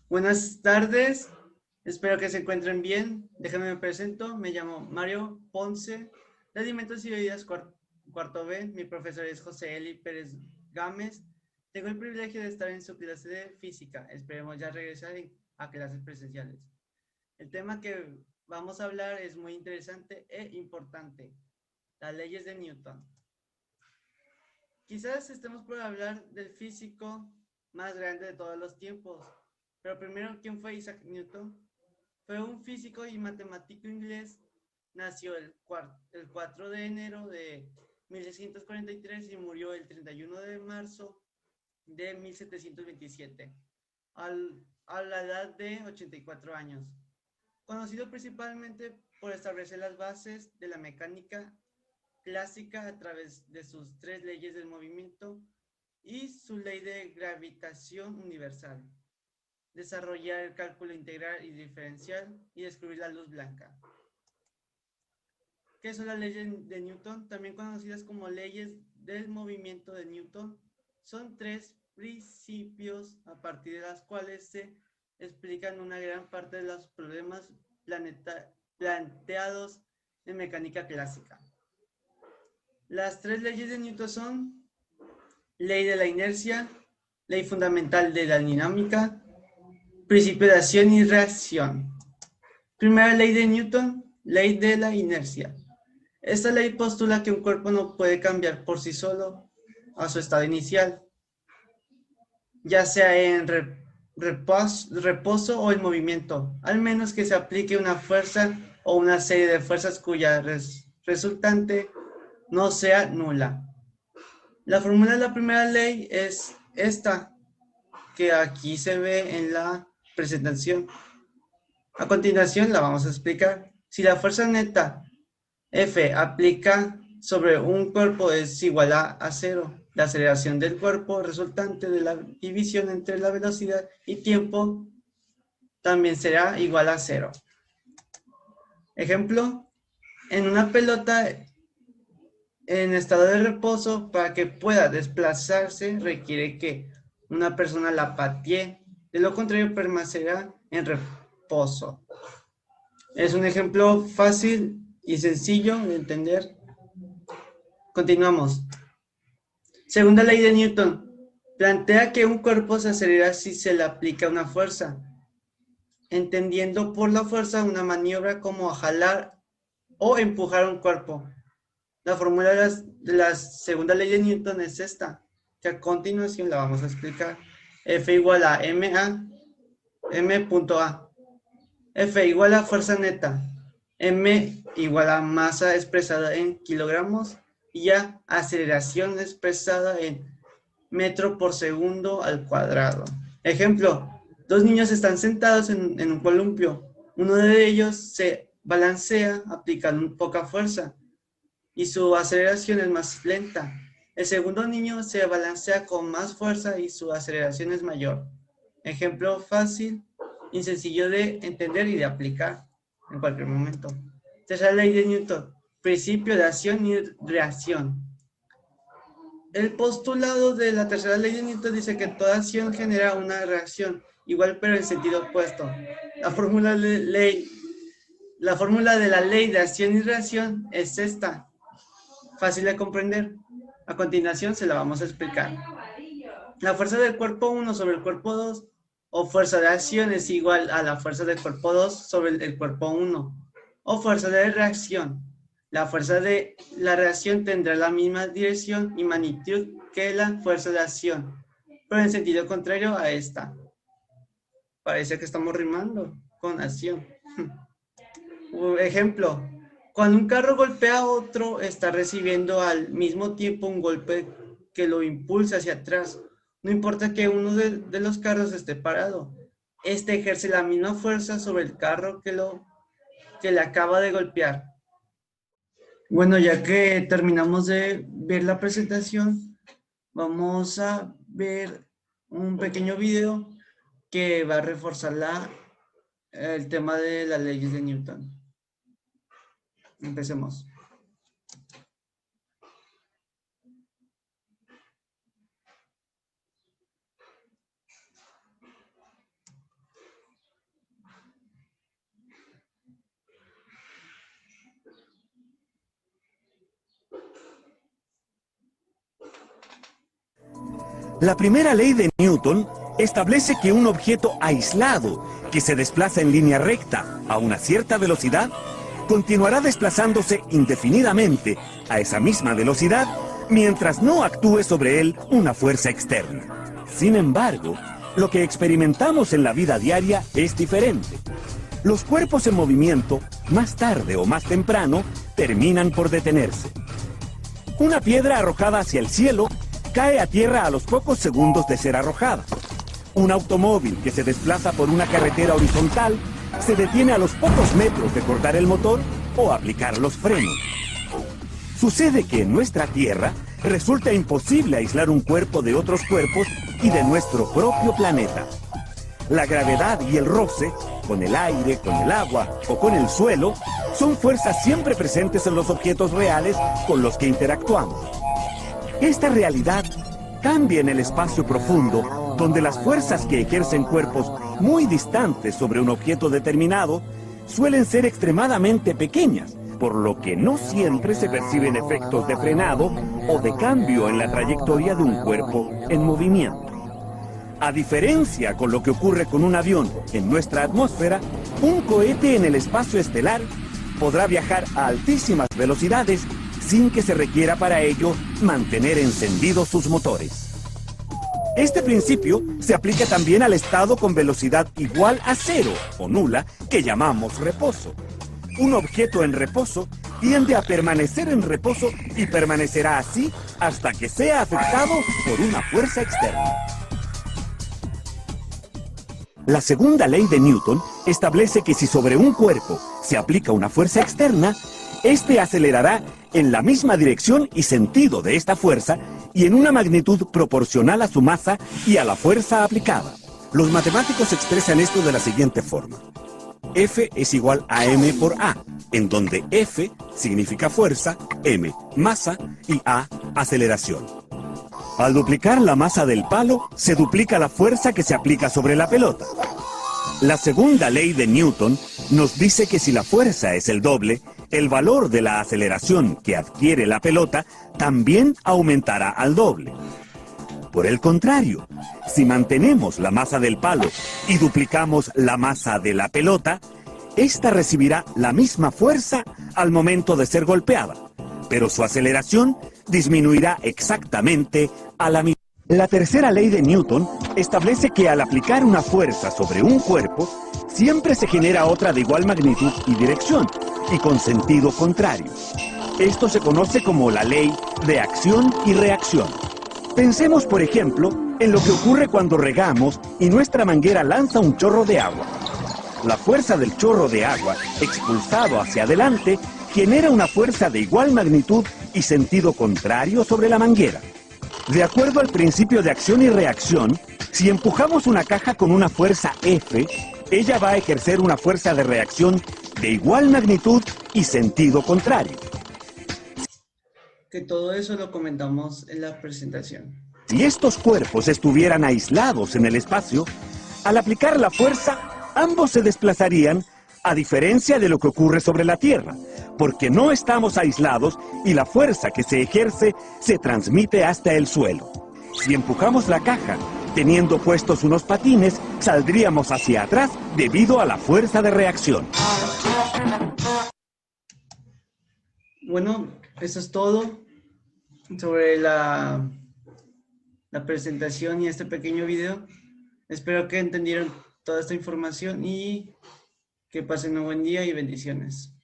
Buenas tardes, espero que se encuentren bien. Déjenme me presento, me llamo Mario Ponce, de Alimentos y Bebidas cuarto B. Mi profesor es José Eli Pérez Gámez. Tengo el privilegio de estar en su clase de física. Esperemos ya regresar a clases presenciales. El tema que vamos a hablar es muy interesante e importante, las leyes de Newton. Quizás estemos por hablar del físico más grande de todos los tiempos, pero primero, ¿quién fue Isaac Newton? Fue un físico y matemático inglés. Nació el 4 de enero de 1643 y murió el 31 de marzo de 1727, a la edad de 84 años. Conocido principalmente por establecer las bases de la mecánica clásica a través de sus tres leyes del movimiento y su ley de gravitación universal, desarrollar el cálculo integral y diferencial y descubrir la luz blanca. ¿Qué son las leyes de Newton? También conocidas como leyes del movimiento de Newton. Son tres principios a partir de las cuales se explican una gran parte de los problemas planteados en mecánica clásica. Las tres leyes de Newton son ley de la inercia, ley fundamental de la dinámica, principio de acción y reacción. Primera ley de Newton, ley de la inercia. Esta ley postula que un cuerpo no puede cambiar por sí solo a su estado inicial, ya sea en reposo o en movimiento, al menos que se aplique una fuerza o una serie de fuerzas cuya resultante no sea nula. La fórmula de la primera ley es esta, que aquí se ve en la presentación. A continuación la vamos a explicar. Si la fuerza neta F aplica sobre un cuerpo es igual a cero, la aceleración del cuerpo resultante de la división entre la velocidad y tiempo también será igual a cero. Ejemplo, en una pelota en estado de reposo, para que pueda desplazarse, requiere que una persona la patee, de lo contrario permanecerá en reposo. Es un ejemplo fácil y sencillo de entender. Continuamos. Segunda ley de Newton. Plantea que un cuerpo se acelera si se le aplica una fuerza, entendiendo por la fuerza una maniobra como jalar o empujar un cuerpo. La fórmula de la segunda ley de Newton es esta, que a continuación la vamos a explicar. F igual a m.a. F igual a fuerza neta. M igual a masa expresada en kilogramos y a aceleración expresada en metro por segundo al cuadrado. Ejemplo, dos niños están sentados en un columpio. Uno de ellos se balancea aplicando poca fuerza y su aceleración es más lenta. El segundo niño se balancea con más fuerza y su aceleración es mayor. Ejemplo fácil y sencillo de entender y de aplicar en cualquier momento. Tercera ley de Newton, principio de acción y reacción. El postulado de la tercera ley de Newton dice que toda acción genera una reacción, igual pero en sentido opuesto. La fórmula de la ley de acción y reacción es esta, fácil de comprender. A continuación se la vamos a explicar. La fuerza del cuerpo 1 sobre el cuerpo 2 o fuerza de acción es igual a la fuerza del cuerpo 2 sobre el cuerpo 1 o fuerza de reacción. La fuerza de la reacción tendrá la misma dirección y magnitud que la fuerza de acción, pero en sentido contrario a esta. Parece que estamos rimando con acción. Ejemplo, cuando un carro golpea a otro, está recibiendo al mismo tiempo un golpe que lo impulsa hacia atrás. No importa que uno de los carros esté parado. Este ejerce la misma fuerza sobre el carro que le acaba de golpear. Bueno, ya que terminamos de ver la presentación, vamos a ver un pequeño video que va a reforzar el tema de las leyes de Newton. Empecemos. La primera ley de Newton establece que un objeto aislado que se desplaza en línea recta a una cierta velocidad continuará desplazándose indefinidamente a esa misma velocidad mientras no actúe sobre él una fuerza externa. Sin embargo, lo que experimentamos en la vida diaria es diferente. Los cuerpos en movimiento, más tarde o más temprano, terminan por detenerse. Una piedra arrojada hacia el cielo cae a tierra a los pocos segundos de ser arrojada. Un automóvil que se desplaza por una carretera horizontal se detiene a los pocos metros de cortar el motor o aplicar los frenos. Sucede que en nuestra Tierra resulta imposible aislar un cuerpo de otros cuerpos y de nuestro propio planeta. La gravedad y el roce, con el aire, con el agua o con el suelo, son fuerzas siempre presentes en los objetos reales con los que interactuamos. Esta realidad cambia en el espacio profundo, donde las fuerzas que ejercen cuerpos muy distantes sobre un objeto determinado suelen ser extremadamente pequeñas, por lo que no siempre se perciben efectos de frenado o de cambio en la trayectoria de un cuerpo en movimiento. A diferencia con lo que ocurre con un avión en nuestra atmósfera, un cohete en el espacio estelar podrá viajar a altísimas velocidades sin que se requiera para ello mantener encendidos sus motores. Este principio se aplica también al estado con velocidad igual a cero o nula que llamamos reposo. Un objeto en reposo tiende a permanecer en reposo y permanecerá así hasta que sea afectado por una fuerza externa. La segunda ley de Newton establece que si sobre un cuerpo se aplica una fuerza externa, este acelerará en la misma dirección y sentido de esta fuerza y en una magnitud proporcional a su masa y a la fuerza aplicada. Los matemáticos expresan esto de la siguiente forma. F es igual a m por a, en donde F significa fuerza, m masa y a aceleración. Al duplicar la masa del palo, se duplica la fuerza que se aplica sobre la pelota. La segunda ley de Newton nos dice que si la fuerza es el doble, el valor de la aceleración que adquiere la pelota también aumentará al doble. Por el contrario, si mantenemos la masa del palo y duplicamos la masa de la pelota, esta recibirá la misma fuerza al momento de ser golpeada, pero su aceleración disminuirá exactamente a la misma. La tercera ley de Newton establece que al aplicar una fuerza sobre un cuerpo, siempre se genera otra de igual magnitud y dirección, y con sentido contrario. Esto se conoce como la ley de acción y reacción. Pensemos, por ejemplo, en lo que ocurre cuando regamos y nuestra manguera lanza un chorro de agua. La fuerza del chorro de agua, expulsado hacia adelante, genera una fuerza de igual magnitud y sentido contrario sobre la manguera. De acuerdo al principio de acción y reacción, si empujamos una caja con una fuerza F, ella va a ejercer una fuerza de reacción de igual magnitud y sentido contrario. Que todo eso lo comentamos en la presentación. Si estos cuerpos estuvieran aislados en el espacio, al aplicar la fuerza, ambos se desplazarían, a diferencia de lo que ocurre sobre la Tierra, porque no estamos aislados y la fuerza que se ejerce se transmite hasta el suelo. Si empujamos la caja, teniendo puestos unos patines, saldríamos hacia atrás debido a la fuerza de reacción. Bueno, eso es todo sobre la presentación y este pequeño video. Espero que entendieron toda esta información y que pasen un buen día y bendiciones.